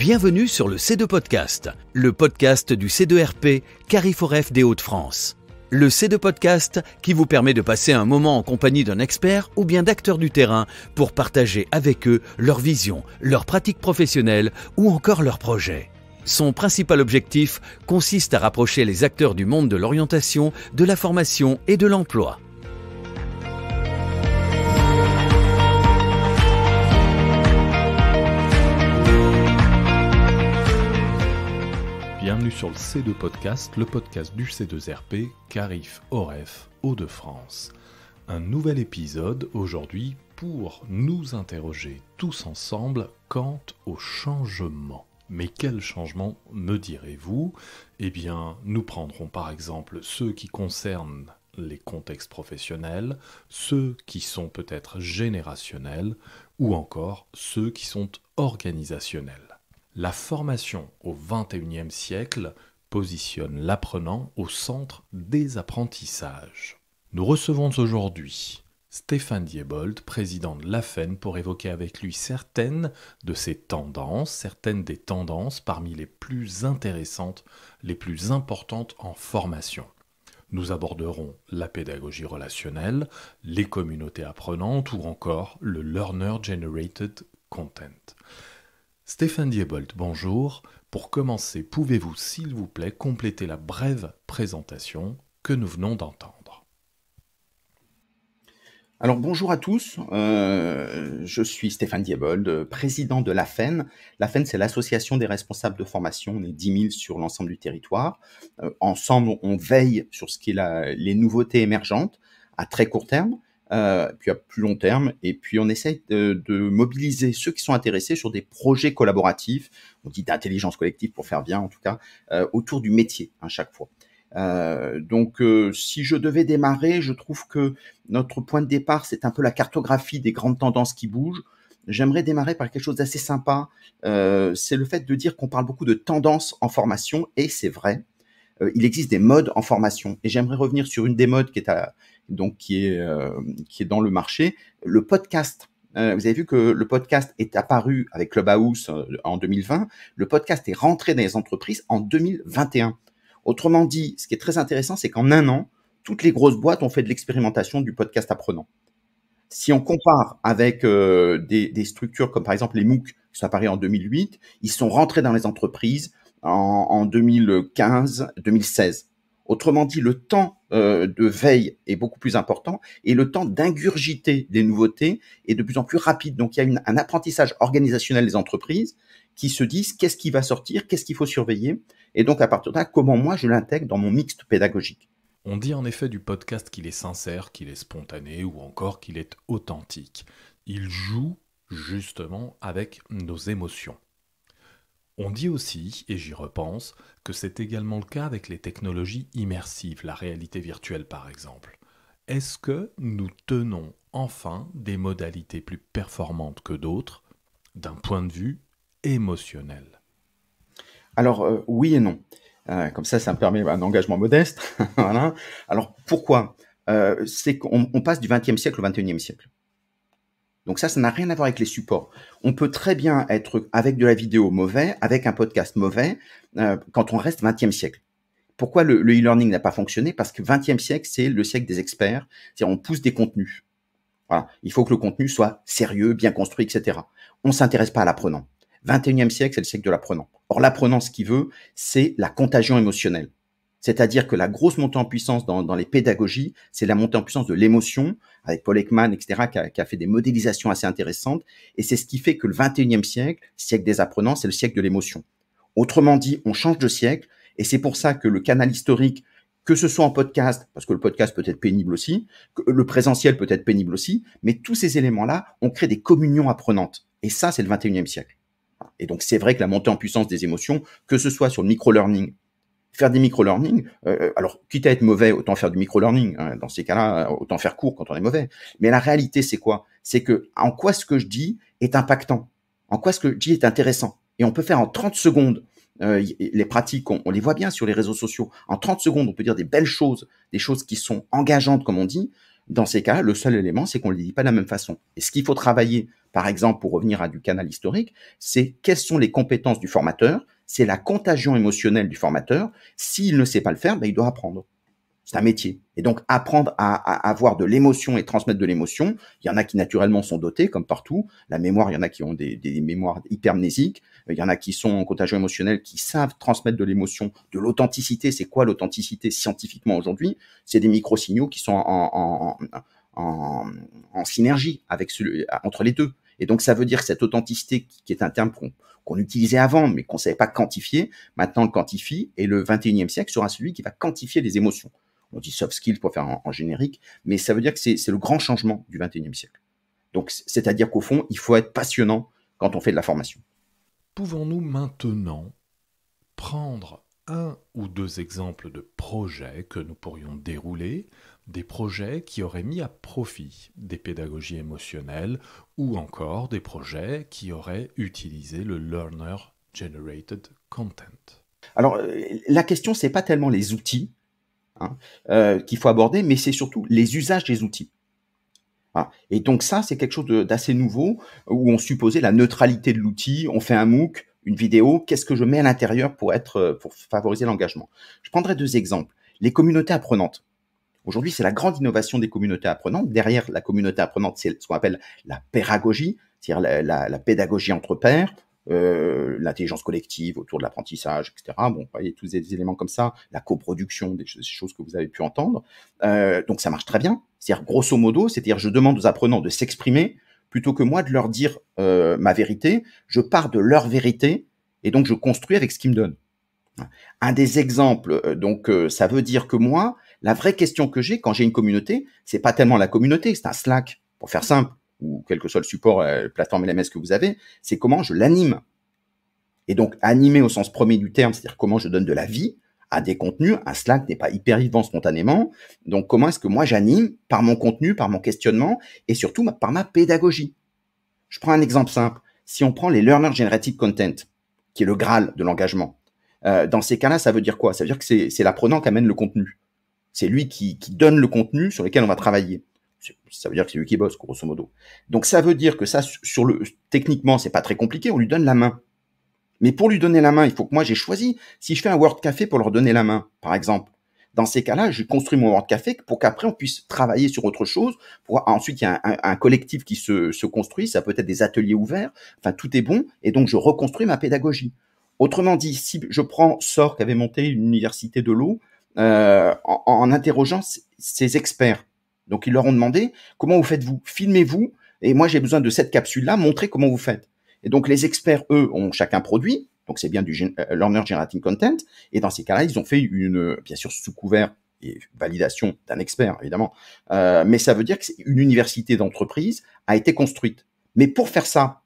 Bienvenue sur le C2 Podcast, le podcast du C2RP Carrefour des Hauts-de-France. Le C2 Podcast qui vous permet de passer un moment en compagnie d'un expert ou bien d'acteurs du terrain pour partager avec eux leur vision, leurs pratiques professionnelles ou encore leurs projets. Son principal objectif consiste à rapprocher les acteurs du monde de l'orientation, de la formation et de l'emploi. Bienvenue sur le C2 Podcast, le podcast du C2RP, Carif Oref, Hauts-de-France. Un nouvel épisode aujourd'hui pour nous interroger tous ensemble quant au changement. Mais quel changement me direz-vous ? Eh bien, nous prendrons par exemple ceux qui concernent les contextes professionnels, ceux qui sont peut-être générationnels, ou encore ceux qui sont organisationnels. La formation au XXIe siècle positionne l'apprenant au centre des apprentissages. Nous recevons aujourd'hui Stéphane Diebold, président de l'AFEN, pour évoquer avec lui certaines de ces tendances, certaines des tendances parmi les plus intéressantes, les plus importantes en formation. Nous aborderons la pédagogie relationnelle, les communautés apprenantes ou encore le Learner Generated Content. Stéphane Diebold, bonjour. Pour commencer, pouvez-vous, s'il vous plaît, compléter la brève présentation que nous venons d'entendre ? Alors bonjour à tous, je suis Stéphane Diebold, président de l'AFEN. L'AFEN, c'est l'association des responsables de formation, on est 10 000 sur l'ensemble du territoire. Ensemble, on veille sur ce qui est les nouveautés émergentes à très court terme, puis à plus long terme, et puis on essaye de mobiliser ceux qui sont intéressés sur des projets collaboratifs, on dit d'intelligence collective pour faire bien en tout cas, autour du métier à chaque fois. Donc si je devais démarrer, je trouve que notre point de départ, c'est un peu la cartographie des grandes tendances qui bougent. J'aimerais démarrer par quelque chose d'assez sympa, c'est le fait de dire qu'on parle beaucoup de tendances en formation, et c'est vrai. Il existe des modes en formation, et j'aimerais revenir sur une des modes qui est dans le marché, le podcast. Vous avez vu que le podcast est apparu avec Clubhouse en 2020. Le podcast est rentré dans les entreprises en 2021. Autrement dit, ce qui est très intéressant, c'est qu'en un an, toutes les grosses boîtes ont fait de l'expérimentation du podcast apprenant. Si on compare avec des structures comme par exemple les MOOC qui sont apparus en 2008, ils sont rentrés dans les entreprises en 2015-2016. Autrement dit, le temps de veille est beaucoup plus important et le temps d'ingurgiter des nouveautés est de plus en plus rapide. Donc, il y a un apprentissage organisationnel des entreprises qui se disent qu'est-ce qui va sortir, qu'est-ce qu'il faut surveiller. Et donc, à partir de là, comment moi je l'intègre dans mon mixte pédagogique. On dit en effet du podcast qu'il est sincère, qu'il est spontané ou encore qu'il est authentique. Il joue justement avec nos émotions. On dit aussi, et j'y repense, que c'est également le cas avec les technologies immersives, la réalité virtuelle par exemple. Est-ce que nous tenons enfin des modalités plus performantes que d'autres d'un point de vue émotionnel ? Alors, oui et non. Comme ça me permet un engagement modeste. Voilà. Alors, pourquoi ? C'est qu'on passe du XXe siècle au XXIe siècle. Donc ça n'a rien à voir avec les supports. On peut très bien être avec de la vidéo mauvais, avec un podcast mauvais, quand on reste 20e siècle. Pourquoi le e-learning n'a pas fonctionné ? Parce que 20e siècle, c'est le siècle des experts. C'est-à-dire on pousse des contenus. Voilà. Il faut que le contenu soit sérieux, bien construit, etc. On s'intéresse pas à l'apprenant. 21e siècle, c'est le siècle de l'apprenant. Or, l'apprenant, ce qu'il veut, c'est la contagion émotionnelle. C'est-à-dire que la grosse montée en puissance dans les pédagogies, c'est la montée en puissance de l'émotion, avec Paul Ekman, etc., qui a fait des modélisations assez intéressantes. Et c'est ce qui fait que le 21e siècle, siècle des apprenants, c'est le siècle de l'émotion. Autrement dit, on change de siècle, et c'est pour ça que le canal historique, que ce soit en podcast, parce que le podcast peut être pénible aussi, que le présentiel peut être pénible aussi, mais tous ces éléments-là, on crée des communions apprenantes. Et ça, c'est le 21e siècle. Et donc, c'est vrai que la montée en puissance des émotions, que ce soit sur le micro-learning, faire des micro-learning, alors quitte à être mauvais, autant faire du micro-learning. Hein, dans ces cas-là, autant faire court quand on est mauvais. Mais la réalité, c'est quoi ? C'est que en quoi ce que je dis est impactant ? En quoi ce que je dis est intéressant ? Et on peut faire en 30 secondes, les pratiques, on les voit bien sur les réseaux sociaux. En 30 secondes, on peut dire des belles choses, des choses qui sont engageantes, comme on dit. Dans ces cas, le seul élément, c'est qu'on ne les dit pas de la même façon. Et ce qu'il faut travailler, par exemple, pour revenir à du canal historique, c'est quelles sont les compétences du formateur, c'est la contagion émotionnelle du formateur. S'il ne sait pas le faire, il doit apprendre. C'est un métier. Et donc, apprendre à avoir de l'émotion et transmettre de l'émotion, il y en a qui naturellement sont dotés, comme partout. La mémoire, il y en a qui ont des mémoires hypermnésiques. Il y en a qui sont en contagion émotionnelle, qui savent transmettre de l'émotion, de l'authenticité. C'est quoi l'authenticité scientifiquement aujourd'hui? C'est des micro-signaux qui sont en synergie entre les deux. Et donc, ça veut dire que cette authenticité, qui est un terme qu'on utilisait avant, mais qu'on ne savait pas quantifier, maintenant on le quantifie, et le 21e siècle sera celui qui va quantifier les émotions. On dit soft skills pour faire en générique, mais ça veut dire que c'est le grand changement du 21e siècle. Donc, c'est-à-dire qu'au fond, il faut être passionnant quand on fait de la formation. Pouvons-nous maintenant prendre un ou deux exemples de projets que nous pourrions dérouler, des projets qui auraient mis à profit des pédagogies émotionnelles ou encore des projets qui auraient utilisé le Learner Generated Content? Alors, la question, c'est pas tellement les outils qu'il faut aborder, mais c'est surtout les usages des outils. Et donc ça, c'est quelque chose d'assez nouveau, où on supposait la neutralité de l'outil, on fait un MOOC, une vidéo, qu'est-ce que je mets à l'intérieur pour favoriser l'engagement? Je prendrai deux exemples. Les communautés apprenantes. Aujourd'hui, c'est la grande innovation des communautés apprenantes. Derrière la communauté apprenante, c'est ce qu'on appelle la pédagogie, c'est-à-dire la pédagogie entre pairs, l'intelligence collective autour de l'apprentissage, etc. Bon, vous voyez, tous des éléments comme ça, la coproduction, des choses que vous avez pu entendre. Donc, ça marche très bien. C'est-à-dire, grosso modo, c'est-à-dire, je demande aux apprenants de s'exprimer plutôt que moi de leur dire ma vérité. Je pars de leur vérité et donc je construis avec ce qu'ils me donnent. Un des exemples, ça veut dire que moi, la vraie question que j'ai quand j'ai une communauté, c'est pas tellement la communauté, c'est un Slack, pour faire simple, ou quel que soit le support, plateforme LMS que vous avez, c'est comment je l'anime. Et donc, animer au sens premier du terme, c'est-à-dire comment je donne de la vie à des contenus. Un Slack n'est pas hyper vivant spontanément. Donc, comment est-ce que moi j'anime par mon contenu, par mon questionnement et surtout par ma pédagogie? Je prends un exemple simple. Si on prend les Learner Generated Content, qui est le Graal de l'engagement, dans ces cas-là, ça veut dire quoi? Ça veut dire que c'est l'apprenant qui amène le contenu. C'est lui qui donne le contenu sur lequel on va travailler. Ça veut dire que c'est lui qui bosse, grosso modo. Donc, ça veut dire que ça, techniquement, c'est pas très compliqué, on lui donne la main. Mais pour lui donner la main, il faut que moi, j'ai choisi. Si je fais un Word Café pour leur donner la main, par exemple, dans ces cas-là, je construis mon Word Café pour qu'après, on puisse travailler sur autre chose. Ensuite, il y a un collectif qui se construit, ça peut être des ateliers ouverts, enfin, tout est bon, et donc je reconstruis ma pédagogie. Autrement dit, si je prends SOR qui avait monté une université de l'eau, en interrogeant ces experts, donc, ils leur ont demandé, comment vous faites-vous? Filmez-vous, et moi, j'ai besoin de cette capsule-là, montrez comment vous faites. Et donc, les experts, eux, ont chacun produit, donc c'est bien du Learner Generating Content, et dans ces cas-là, ils ont fait bien sûr, sous couvert et validation d'un expert, évidemment, mais ça veut dire que une université d'entreprise a été construite. Mais pour faire ça,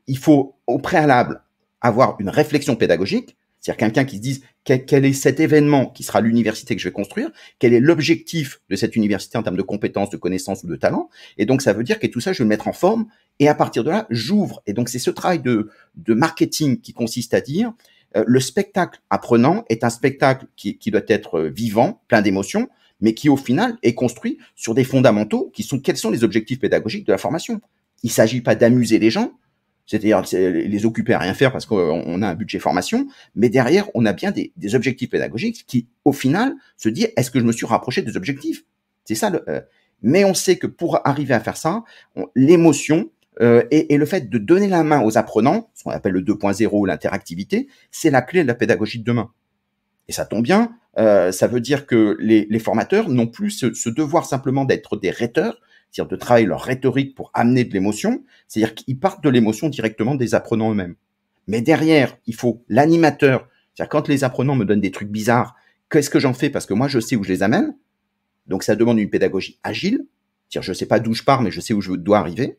il faut, au préalable, avoir une réflexion pédagogique, c'est-à-dire quelqu'un qui se dise quel est cet événement qui sera l'université que je vais construire, quel est l'objectif de cette université en termes de compétences, de connaissances ou de talents. Et donc, ça veut dire que tout ça, je vais le mettre en forme. Et à partir de là, j'ouvre. Et donc, c'est ce travail de marketing qui consiste à dire le spectacle apprenant est un spectacle qui doit être vivant, plein d'émotions, mais qui, au final, est construit sur des fondamentaux qui sont quels sont les objectifs pédagogiques de la formation. Il ne s'agit pas d'amuser les gens, c'est-à-dire les occuper à rien faire parce qu'on a un budget formation, mais derrière, on a bien des objectifs pédagogiques qui, au final, se disent est-ce que je me suis rapproché des objectifs? C'est ça. Mais on sait que pour arriver à faire ça, l'émotion et le fait de donner la main aux apprenants, ce qu'on appelle le 2.0, l'interactivité, c'est la clé de la pédagogie de demain. Et ça tombe bien, ça veut dire que les formateurs n'ont plus ce devoir simplement d'être des rhéteurs, c'est-à-dire de travailler leur rhétorique pour amener de l'émotion, c'est-à-dire qu'ils partent de l'émotion directement des apprenants eux-mêmes. Mais derrière, il faut l'animateur, c'est-à-dire quand les apprenants me donnent des trucs bizarres, qu'est-ce que j'en fais? Parce que moi, je sais où je les amène. Donc, ça demande une pédagogie agile, c'est-à-dire je ne sais pas d'où je pars, mais je sais où je dois arriver.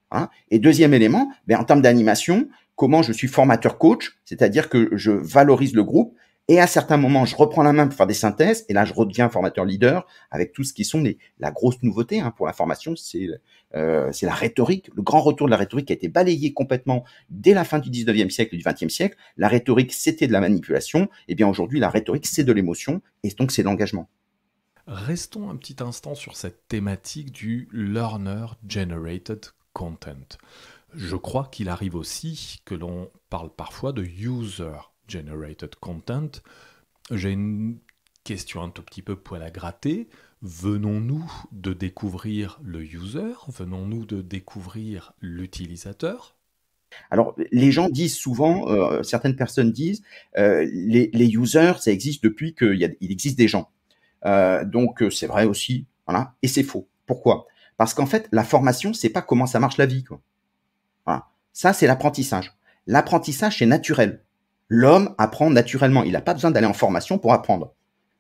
Hein. Et deuxième élément, en termes d'animation, comment je suis formateur coach, c'est-à-dire que je valorise le groupe, et à certains moments, je reprends la main pour faire des synthèses, et là, je redeviens formateur leader avec tout ce qui sont la grosse nouveauté pour la formation, c'est la rhétorique, le grand retour de la rhétorique qui a été balayé complètement dès la fin du 19e siècle et du 20e siècle. La rhétorique, c'était de la manipulation, et bien aujourd'hui, la rhétorique, c'est de l'émotion, et donc c'est de l'engagement. Restons un petit instant sur cette thématique du Learner Generated Content. Je crois qu'il arrive aussi que l'on parle parfois de User Generated Content. J'ai une question un tout petit peu poil à gratter. Venons-nous de découvrir le user? Venons-nous de découvrir l'utilisateur? Alors, les gens disent souvent, certaines personnes disent, les users, ça existe depuis il existe des gens. Donc, c'est vrai aussi, voilà, et c'est faux. Pourquoi? Parce qu'en fait, la formation, c'est pas comment ça marche la vie, quoi. Voilà. Ça, c'est l'apprentissage. L'apprentissage, c'est naturel. L'homme apprend naturellement. Il n'a pas besoin d'aller en formation pour apprendre.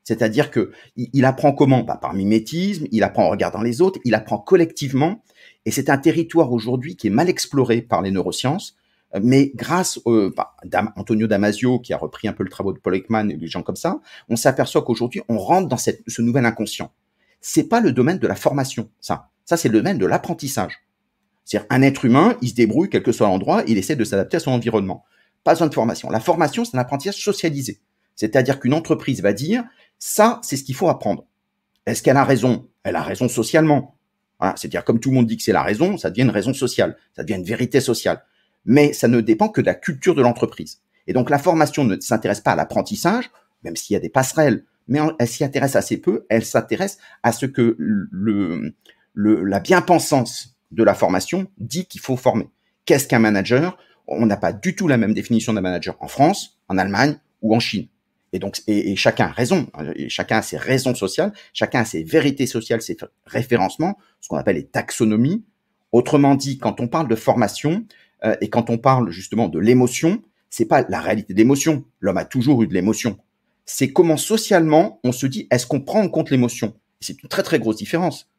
C'est-à-dire que il apprend comment? Par mimétisme, il apprend en regardant les autres, il apprend collectivement. Et c'est un territoire aujourd'hui qui est mal exploré par les neurosciences. Mais grâce Antonio Damasio, qui a repris un peu le travail de Paul Ekman et des gens comme ça, on s'aperçoit qu'aujourd'hui, on rentre dans ce nouvel inconscient. C'est pas le domaine de la formation, ça. Ça, c'est le domaine de l'apprentissage. C'est-à-dire, un être humain, il se débrouille, quel que soit l'endroit, il essaie de s'adapter à son environnement. Pas besoin de formation. La formation, c'est un apprentissage socialisé. C'est-à-dire qu'une entreprise va dire, ça, c'est ce qu'il faut apprendre. Est-ce qu'elle a raison? Elle a raison socialement. Voilà. C'est-à-dire, comme tout le monde dit que c'est la raison, ça devient une raison sociale. Ça devient une vérité sociale. Mais ça ne dépend que de la culture de l'entreprise. Et donc, la formation ne s'intéresse pas à l'apprentissage, même s'il y a des passerelles, mais elle s'y intéresse assez peu. Elle s'intéresse à ce que la bien-pensance de la formation dit qu'il faut former. Qu'est-ce qu'un manager? On n'a pas du tout la même définition d'un manager en France, en Allemagne ou en Chine. Et donc, et chacun a raison, et chacun a ses raisons sociales, chacun a ses vérités sociales, ses référencements, ce qu'on appelle les taxonomies. Autrement dit, quand on parle de formation et quand on parle justement de l'émotion, c'est pas la réalité de l'émotion. L'homme a toujours eu de l'émotion. C'est comment socialement on se dit, est-ce qu'on prend en compte l'émotion? C'est une très très grosse différence.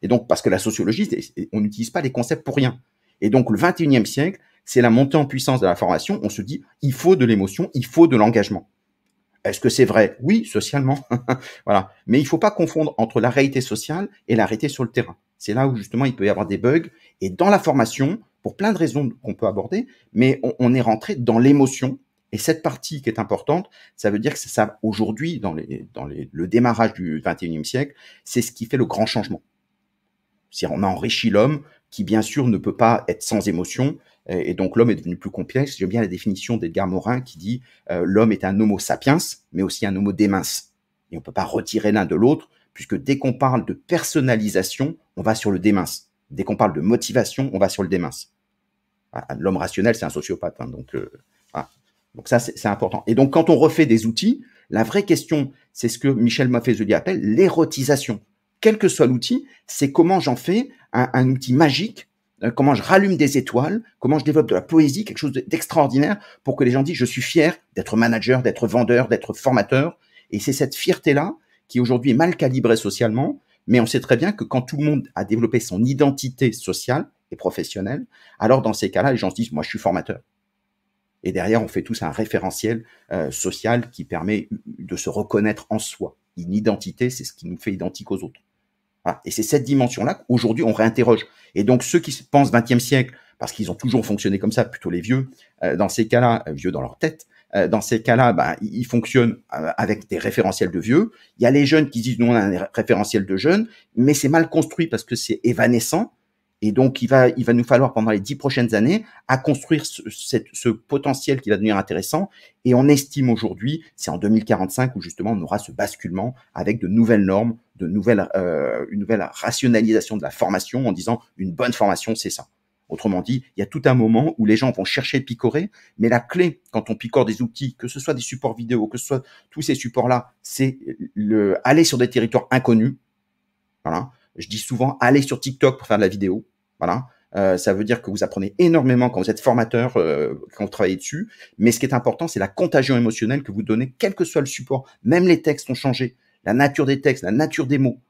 Et donc, parce que la sociologie, on n'utilise pas les concepts pour rien. Et donc, le 21e siècle, c'est la montée en puissance de la formation. On se dit, il faut de l'émotion, il faut de l'engagement. Est-ce que c'est vrai? Oui, socialement. Voilà. Mais il ne faut pas confondre entre la réalité sociale et la réalité sur le terrain. C'est là où, justement, il peut y avoir des bugs. Et dans la formation, pour plein de raisons qu'on peut aborder, mais on est rentré dans l'émotion. Et cette partie qui est importante, ça veut dire que c'est ça, aujourd'hui, le démarrage du 21e siècle, c'est ce qui fait le grand changement. C'est-à-dire, on a enrichi l'homme qui, bien sûr, ne peut pas être sans émotion. Et donc, l'homme est devenu plus complexe. J'aime bien la définition d'Edgar Morin qui dit l'homme est un homo sapiens, mais aussi un homo démens. Et on ne peut pas retirer l'un de l'autre, puisque dès qu'on parle de personnalisation, on va sur le démens. Dès qu'on parle de motivation, on va sur le démens. Voilà, l'homme rationnel, c'est un sociopathe. Hein, donc, voilà. Donc ça, c'est important. Et donc, quand on refait des outils, la vraie question, c'est ce que Michel Maffezoli appelle l'érotisation. Quel que soit l'outil, c'est comment j'en fais un outil magique, comment je rallume des étoiles, comment je développe de la poésie, quelque chose d'extraordinaire pour que les gens disent je suis fier d'être manager, d'être vendeur, d'être formateur. Et c'est cette fierté-là qui aujourd'hui est mal calibrée socialement, mais on sait très bien que quand tout le monde a développé son identité sociale et professionnelle, alors dans ces cas-là, les gens se disent moi je suis formateur. Et derrière, on fait tous un référentiel social qui permet de se reconnaître en soi. Une identité, c'est ce qui nous fait identique aux autres. Voilà. Et c'est cette dimension-là qu'aujourd'hui, on réinterroge. Et donc, ceux qui pensent 20e siècle, parce qu'ils ont toujours fonctionné comme ça, plutôt les vieux, dans ces cas-là, vieux dans leur tête, dans ces cas-là, ils fonctionnent avec des référentiels de vieux. Il y a les jeunes qui disent, nous, on a un référentiel de jeunes, mais c'est mal construit parce que c'est évanescent. Et donc, il va nous falloir, pendant les 10 prochaines années, à construire ce potentiel qui va devenir intéressant. Et on estime aujourd'hui, c'est en 2045 où justement on aura ce basculement avec de nouvelles normes, une nouvelle rationalisation de la formation en disant une bonne formation, c'est ça. Autrement dit, il y a tout un moment où les gens vont chercher à picorer, mais la clé, quand on picore des outils, que ce soit des supports vidéo, que ce soit tous ces supports-là, c'est aller sur des territoires inconnus. Voilà. Je dis souvent, allez sur TikTok pour faire de la vidéo. Voilà. Ça veut dire que vous apprenez énormément quand vous êtes formateur, quand vous travaillez dessus. Mais ce qui est important, c'est la contagion émotionnelle que vous donnez, quel que soit le support. Même les textes ont changé. La nature des textes, la nature des mots.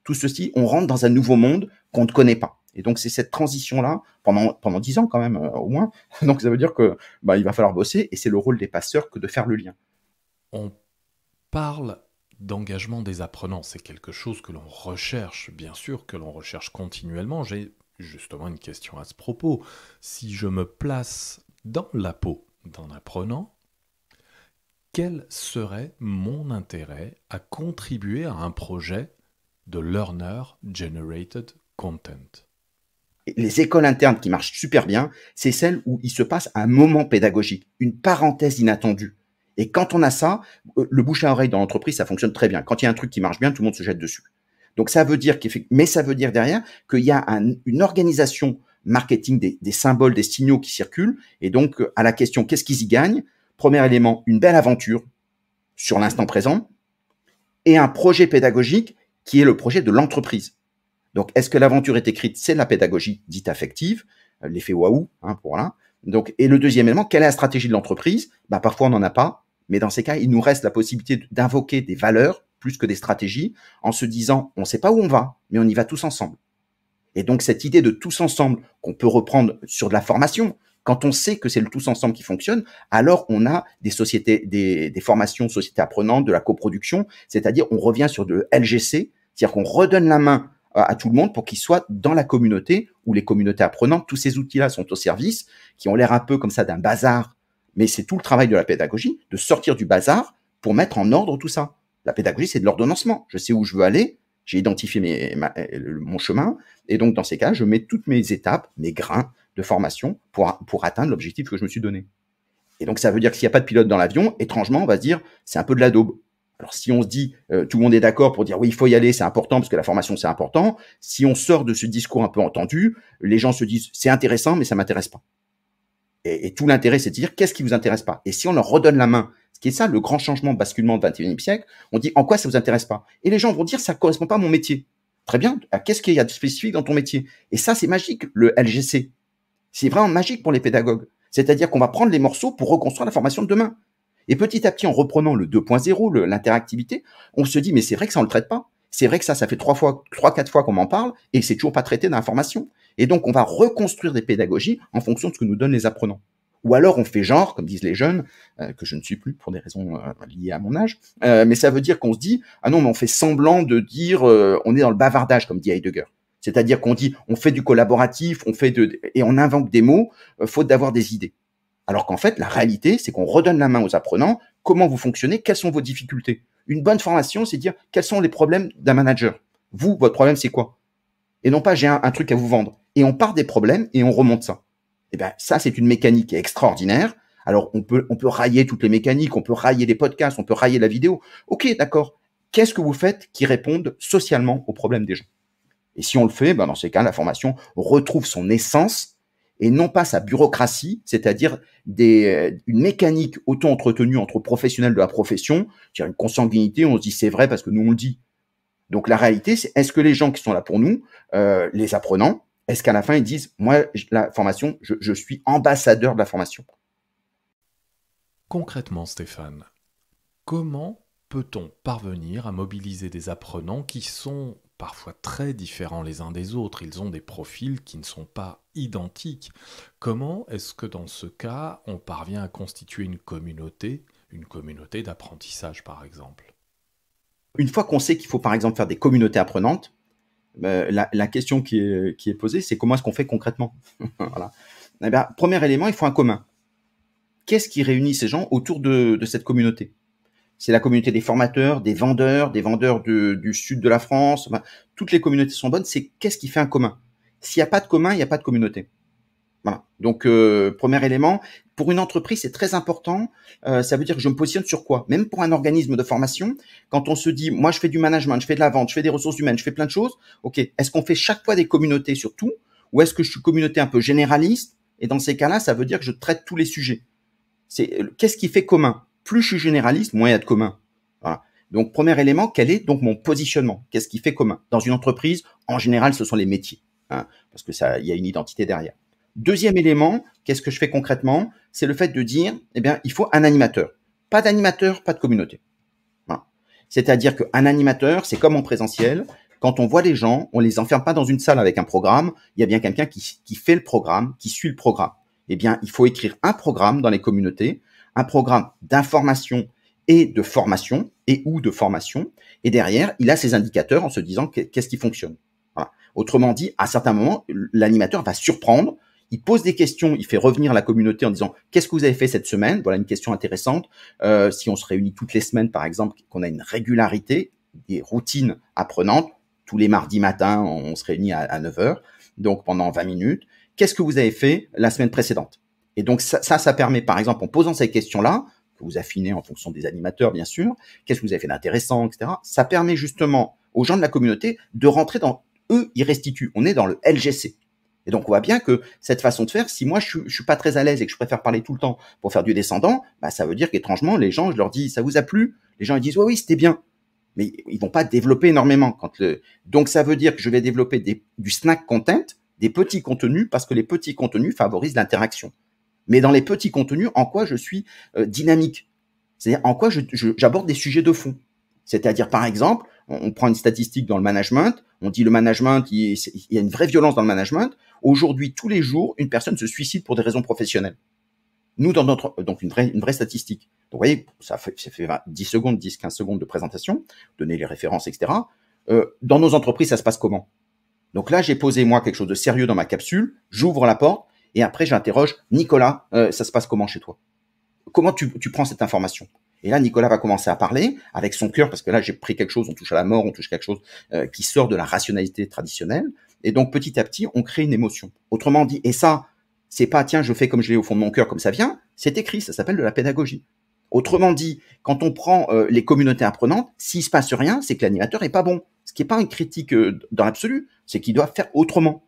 Tout ceci, on rentre dans un nouveau monde qu'on ne connaît pas. Et donc, c'est cette transition-là, pendant 10 ans quand même, au moins. Donc, ça veut dire que il va falloir bosser. Et c'est le rôle des passeurs que de faire le lien. On parle d'engagement des apprenants. C'est quelque chose que l'on recherche, bien sûr, que l'on recherche continuellement. J'ai justement une question à ce propos. Si je me place dans la peau d'un apprenant, quel serait mon intérêt à contribuer à un projet de Learner Generated Content. Les écoles internes qui marchent super bien, c'est celles où il se passe un moment pédagogique, une parenthèse inattendue. Et quand on a ça, le bouche à oreille dans l'entreprise, ça fonctionne très bien. Quand il y a un truc qui marche bien, tout le monde se jette dessus. Donc ça veut dire mais ça veut dire derrière qu'il y a une organisation marketing des symboles, des signaux qui circulent. Et donc à la question, qu'est-ce qu'ils y gagnent? Premier élément, une belle aventure sur l'instant présent et un projet pédagogique qui est le projet de l'entreprise. Donc, est-ce que l'aventure est écrite? C'est de la pédagogie dite affective, l'effet waouh, voilà. Donc, et le deuxième élément, quelle est la stratégie de l'entreprise? Parfois, on n'en a pas, mais dans ces cas, il nous reste la possibilité d'invoquer des valeurs plus que des stratégies, en se disant, on ne sait pas où on va, mais on y va tous ensemble. Et donc, cette idée de tous ensemble qu'on peut reprendre sur de la formation, quand on sait que c'est le tous ensemble qui fonctionne, alors on a des sociétés, des formations, sociétés apprenantes, de la coproduction, c'est-à-dire on revient sur de LGC, c'est-à-dire qu'on redonne la main à tout le monde pour qu'ils soient dans la communauté ou les communautés apprenantes. Tous ces outils-là sont au service, qui ont l'air un peu comme ça d'un bazar, mais c'est tout le travail de la pédagogie, de sortir du bazar pour mettre en ordre tout ça. La pédagogie, c'est de l'ordonnancement. Je sais où je veux aller, j'ai identifié mon chemin, et donc dans ces cas, je mets toutes mes étapes, mes grains de formation pour atteindre l'objectif que je me suis donné. Et donc ça veut dire que s'il n'y a pas de pilote dans l'avion, étrangement, on va se dire, c'est un peu de la daube. Alors, si on se dit, tout le monde est d'accord pour dire, oui, il faut y aller, c'est important, parce que la formation, c'est important. Si on sort de ce discours un peu entendu, les gens se disent, c'est intéressant, mais ça m'intéresse pas. Et tout l'intérêt, c'est de dire, qu'est-ce qui vous intéresse pas? Et si on leur redonne la main, ce qui est ça, le grand changement de basculement du 21e siècle, on dit, en quoi ça vous intéresse pas? Et les gens vont dire, ça correspond pas à mon métier. Très bien. Qu'est-ce qu'il y a de spécifique dans ton métier? Et ça, c'est magique, le LGC. C'est vraiment magique pour les pédagogues. C'est-à-dire qu'on va prendre les morceaux pour reconstruire la formation de demain. Et petit à petit, en reprenant le 2.0, l'interactivité, on se dit, mais c'est vrai que ça, on le traite pas. C'est vrai que ça fait 3-4 fois qu'on m'en parle et c'est toujours pas traité dans la formation. Et donc, on va reconstruire des pédagogies en fonction de ce que nous donnent les apprenants. Ou alors, on fait genre, comme disent les jeunes, que je ne suis plus pour des raisons liées à mon âge, mais ça veut dire qu'on se dit, ah non, mais on fait semblant de dire, on est dans le bavardage, comme dit Heidegger. C'est-à-dire qu'on dit, on fait du collaboratif, et on invenque des mots, faute d'avoir des idées. Alors qu'en fait, la réalité, c'est qu'on redonne la main aux apprenants. Comment vous fonctionnez? Quelles sont vos difficultés? Une bonne formation, c'est dire quels sont les problèmes d'un manager. Vous, votre problème, c'est quoi? Et non pas j'ai un truc à vous vendre. Et on part des problèmes et on remonte ça. Et ben ça, c'est une mécanique extraordinaire. Alors on peut railler toutes les mécaniques, on peut railler les podcasts, on peut railler la vidéo. Ok, d'accord. Qu'est-ce que vous faites qui réponde socialement aux problèmes des gens? Et si on le fait, dans ces cas, la formation retrouve son essence et non pas sa bureaucratie, c'est-à-dire une mécanique auto-entretenue entre professionnels de la profession, c'est-à-dire une consanguinité, on se dit c'est vrai parce que nous on le dit. Donc la réalité, c'est est-ce que les gens qui sont là pour nous, les apprenants, est-ce qu'à la fin ils disent moi la formation, je suis ambassadeur de la formation. Concrètement, Stéphane, comment peut-on parvenir à mobiliser des apprenants qui sont parfois très différents les uns des autres, ils ont des profils qui ne sont pas identiques. Comment est-ce que dans ce cas, on parvient à constituer une communauté d'apprentissage par exemple? Une fois qu'on sait qu'il faut par exemple faire des communautés apprenantes, la question qui est posée, c'est comment est-ce qu'on fait concrètement? Voilà. Eh bien, premier élément, il faut un commun. Qu'est-ce qui réunit ces gens autour de cette communauté? C'est la communauté des formateurs, des vendeurs du sud de la France. Enfin, toutes les communautés sont bonnes. C'est qu'est-ce qui fait un commun? S'il n'y a pas de commun, il n'y a pas de communauté. Voilà. Donc, premier élément, pour une entreprise, c'est très important. Ça veut dire que je me positionne sur quoi? Même pour un organisme de formation, quand on se dit, moi, je fais du management, je fais de la vente, je fais des ressources humaines, je fais plein de choses. Ok, est-ce qu'on fait chaque fois des communautés sur tout? Ou est-ce que je suis communauté un peu généraliste? Et dans ces cas-là, ça veut dire que je traite tous les sujets. Qu'est-ce qui fait commun? Plus je suis généraliste, moins il y a de commun. Voilà. Donc, premier élément, quel est donc mon positionnement? Qu'est-ce qui fait commun? Dans une entreprise, en général, ce sont les métiers, parce que il y a une identité derrière. Deuxième élément, qu'est-ce que je fais concrètement? C'est le fait de dire, il faut un animateur. Pas d'animateur, pas de communauté. Voilà. C'est-à-dire qu'un animateur, c'est comme en présentiel. Quand on voit les gens, on les enferme pas dans une salle avec un programme. Il y a bien quelqu'un qui fait le programme, qui suit le programme. Il faut écrire un programme dans les communautés, un programme d'information et de formation, ou de formation. Et derrière, il a ses indicateurs en se disant qu'est-ce qui fonctionne. Voilà. Autrement dit, à certains moments, l'animateur va surprendre. Il pose des questions, il fait revenir la communauté en disant « Qu'est-ce que vous avez fait cette semaine ?» Voilà une question intéressante. Si on se réunit toutes les semaines, par exemple, qu'on a une régularité, des routines apprenantes, tous les mardis matins, on se réunit à 9 heures, donc pendant 20 minutes. Qu'est-ce que vous avez fait la semaine précédente? Et donc ça permet, par exemple, en posant ces questions-là, que vous affinez en fonction des animateurs, bien sûr, qu'est-ce que vous avez fait d'intéressant, etc. Ça permet justement aux gens de la communauté de rentrer dans eux, ils restituent. On est dans le LGC. Et donc, on voit bien que cette façon de faire, si moi, je suis pas très à l'aise et que je préfère parler tout le temps pour faire du descendant, bah, ça veut dire qu'étrangement, les gens, je leur dis, ça vous a plu? Les gens, ils disent, oui, c'était bien. Mais ils vont pas développer énormément. Donc, ça veut dire que je vais développer du snack content, des petits contenus, parce que les petits contenus favorisent l'interaction. Mais dans les petits contenus, en quoi je suis dynamique? C'est-à-dire, en quoi j'aborde des sujets de fond. C'est-à-dire, par exemple, on prend une statistique dans le management, on dit le management, il y a une vraie violence dans le management. Aujourd'hui, tous les jours, une personne se suicide pour des raisons professionnelles. Nous, dans donc une vraie statistique. Donc, vous voyez, ça fait 10 secondes, 10, 15 secondes de présentation, donner les références, etc. Dans nos entreprises, ça se passe comment? Donc là, j'ai posé, moi, quelque chose de sérieux dans ma capsule, j'ouvre la porte, et après, j'interroge, Nicolas, ça se passe comment chez toi? Comment tu prends cette information? Et là, Nicolas va commencer à parler avec son cœur, parce que là, j'ai pris quelque chose, on touche à la mort, on touche quelque chose qui sort de la rationalité traditionnelle. Et donc, petit à petit, on crée une émotion. Autrement dit, et ça, c'est pas, tiens, je fais comme je l'ai au fond de mon cœur, comme ça vient, c'est écrit, ça s'appelle de la pédagogie. Autrement dit, quand on prend les communautés apprenantes, s'il se passe rien, c'est que l'animateur est pas bon. Ce qui est pas une critique dans l'absolu, c'est qu'il doit faire autrement.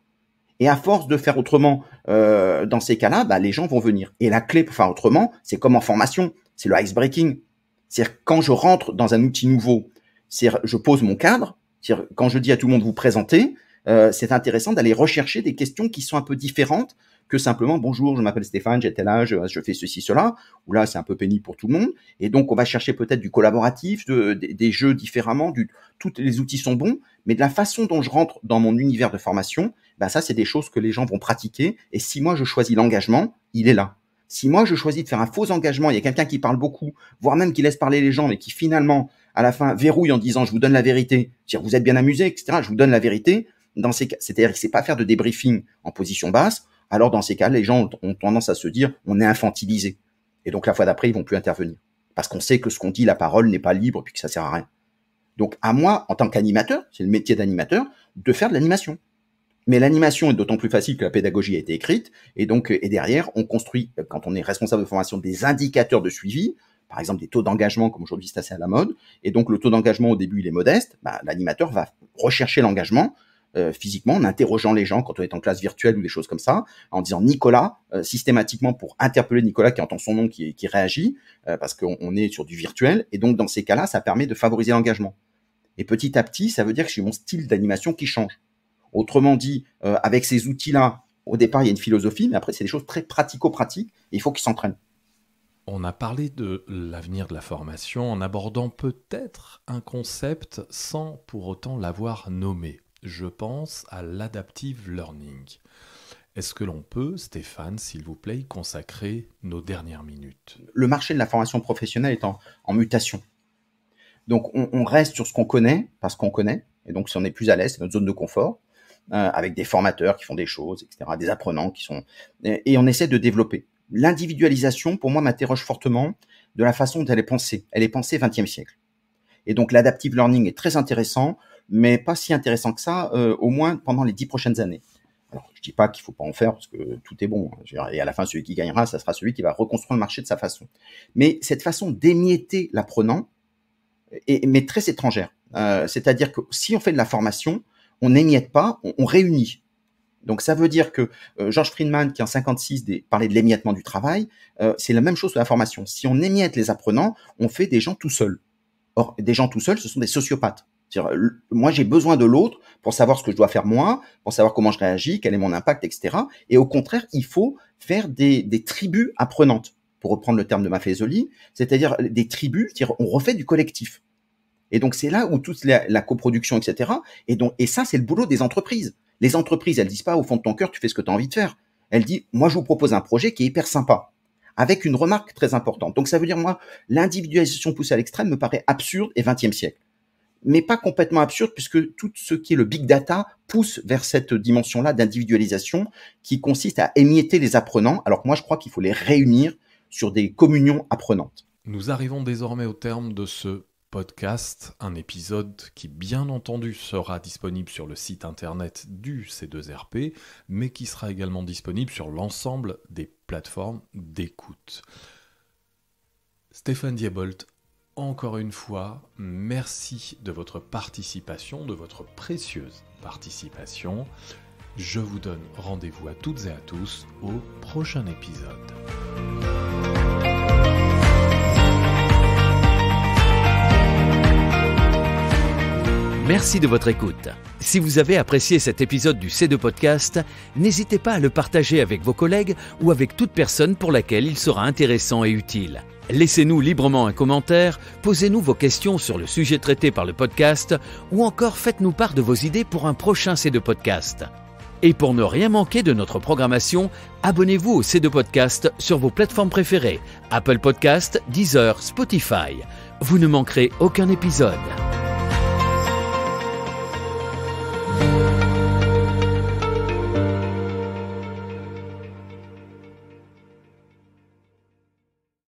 Et à force de faire autrement, dans ces cas-là, bah, les gens vont venir. Et la clé pour faire autrement, c'est comme en formation, c'est le ice breaking. C'est-à-dire quand je rentre dans un outil nouveau, c'est-à-dire je pose mon cadre. C'est-à-dire quand je dis à tout le monde vous présenter, c'est intéressant d'aller rechercher des questions qui sont un peu différentes que simplement bonjour, je m'appelle Stéphane, j'ai tel âge, je fais ceci, cela. Ou là, c'est un peu pénible pour tout le monde. Et donc, on va chercher peut-être du collaboratif, des jeux différemment. Tous les outils sont bons, mais de la façon dont je rentre dans mon univers de formation, bah ça, c'est des choses que les gens vont pratiquer. Et si moi, je choisis l'engagement, il est là. Si moi, je choisis de faire un faux engagement, il y a quelqu'un qui parle beaucoup, voire même qui laisse parler les gens, mais qui finalement, à la fin, verrouille en disant, je vous donne la vérité. C'est-à-dire, vous êtes bien amusé, etc. Je vous donne la vérité. Dans ces cas, c'est-à-dire qu'il ne sait pas faire de débriefing en position basse. Alors, dans ces cas, les gens ont tendance à se dire, on est infantilisé. Et donc, la fois d'après, ils vont plus intervenir. Parce qu'on sait que ce qu'on dit, la parole n'est pas libre, puis que ça sert à rien. Donc, à moi, en tant qu'animateur, c'est le métier d'animateur, de faire de l'animation. Mais l'animation est d'autant plus facile que la pédagogie a été écrite. Et donc, et derrière, on construit, quand on est responsable de formation, des indicateurs de suivi. Par exemple, des taux d'engagement, comme aujourd'hui c'est assez à la mode. Et donc, le taux d'engagement, au début, il est modeste. Bah, l'animateur va rechercher l'engagement physiquement, en interrogeant les gens quand on est en classe virtuelle ou des choses comme ça, en disant Nicolas, systématiquement pour interpeller Nicolas qui entend son nom, qui réagit, parce qu'on est sur du virtuel. Et donc, dans ces cas-là, ça permet de favoriser l'engagement. Et petit à petit, ça veut dire que j'ai mon style d'animation qui change. Autrement dit, avec ces outils-là, au départ, il y a une philosophie, mais après, c'est des choses très pratico-pratiques, et il faut qu'ils s'entraînent. On a parlé de l'avenir de la formation en abordant peut-être un concept sans pour autant l'avoir nommé. Je pense à l'adaptive learning. Est-ce que l'on peut, Stéphane, s'il vous plaît, y consacrer nos dernières minutes? Le marché de la formation professionnelle est en mutation. Donc, on reste sur ce qu'on connaît, parce qu'on connaît, et donc si on est plus à l'aise, c'est notre zone de confort, avec des formateurs qui font des choses, etc., des apprenants qui sont... Et on essaie de développer. L'individualisation, pour moi, m'interroge fortement de la façon dont elle est pensée. Elle est pensée 20e siècle. Et donc, l'adaptive learning est très intéressant, mais pas si intéressant que ça, au moins pendant les 10 prochaines années. Alors, je dis pas qu'il faut pas en faire, parce que tout est bon. Et à la fin, celui qui gagnera, ça sera celui qui va reconstruire le marché de sa façon. Mais cette façon d'émietter l'apprenant mais très étrangère. C'est-à-dire que si on fait de la formation, on n'émiette pas, on réunit. Donc, ça veut dire que George Friedman, qui en 56 parlait de l'émiettement du travail, c'est la même chose que la formation. Si on émiette les apprenants, on fait des gens tout seuls. Or, des gens tout seuls, ce sont des sociopathes. C'est-à-dire, moi, j'ai besoin de l'autre pour savoir ce que je dois faire moi, pour savoir comment je réagis, quel est mon impact, etc. Et au contraire, il faut faire des tribus apprenantes, pour reprendre le terme de Maffesoli, c'est-à-dire des tribus, c'est-à-dire on refait du collectif. Et donc, c'est là où toute la coproduction, etc. Et ça, c'est le boulot des entreprises. Les entreprises, elles disent pas au fond de ton cœur, tu fais ce que tu as envie de faire. Elles disent, moi, je vous propose un projet qui est hyper sympa, avec une remarque très importante. Donc, ça veut dire, moi, l'individualisation poussée à l'extrême me paraît absurde et 20e siècle. Mais pas complètement absurde, puisque tout ce qui est le big data pousse vers cette dimension-là d'individualisation qui consiste à émietter les apprenants, alors que moi, je crois qu'il faut les réunir sur des communions apprenantes. Nous arrivons désormais au terme de ce podcast, un épisode qui bien entendu sera disponible sur le site internet du C2RP, mais qui sera également disponible sur l'ensemble des plateformes d'écoute. Stéphane Diebolt, encore une fois, merci de votre participation, de votre précieuse participation. Je vous donne rendez-vous à toutes et à tous au prochain épisode. Merci de votre écoute. Si vous avez apprécié cet épisode du C2 Podcast, n'hésitez pas à le partager avec vos collègues ou avec toute personne pour laquelle il sera intéressant et utile. Laissez-nous librement un commentaire, posez-nous vos questions sur le sujet traité par le podcast ou encore faites-nous part de vos idées pour un prochain C2 Podcast. Et pour ne rien manquer de notre programmation, abonnez-vous au C2 Podcast sur vos plateformes préférées, Apple Podcast, Deezer, Spotify. Vous ne manquerez aucun épisode.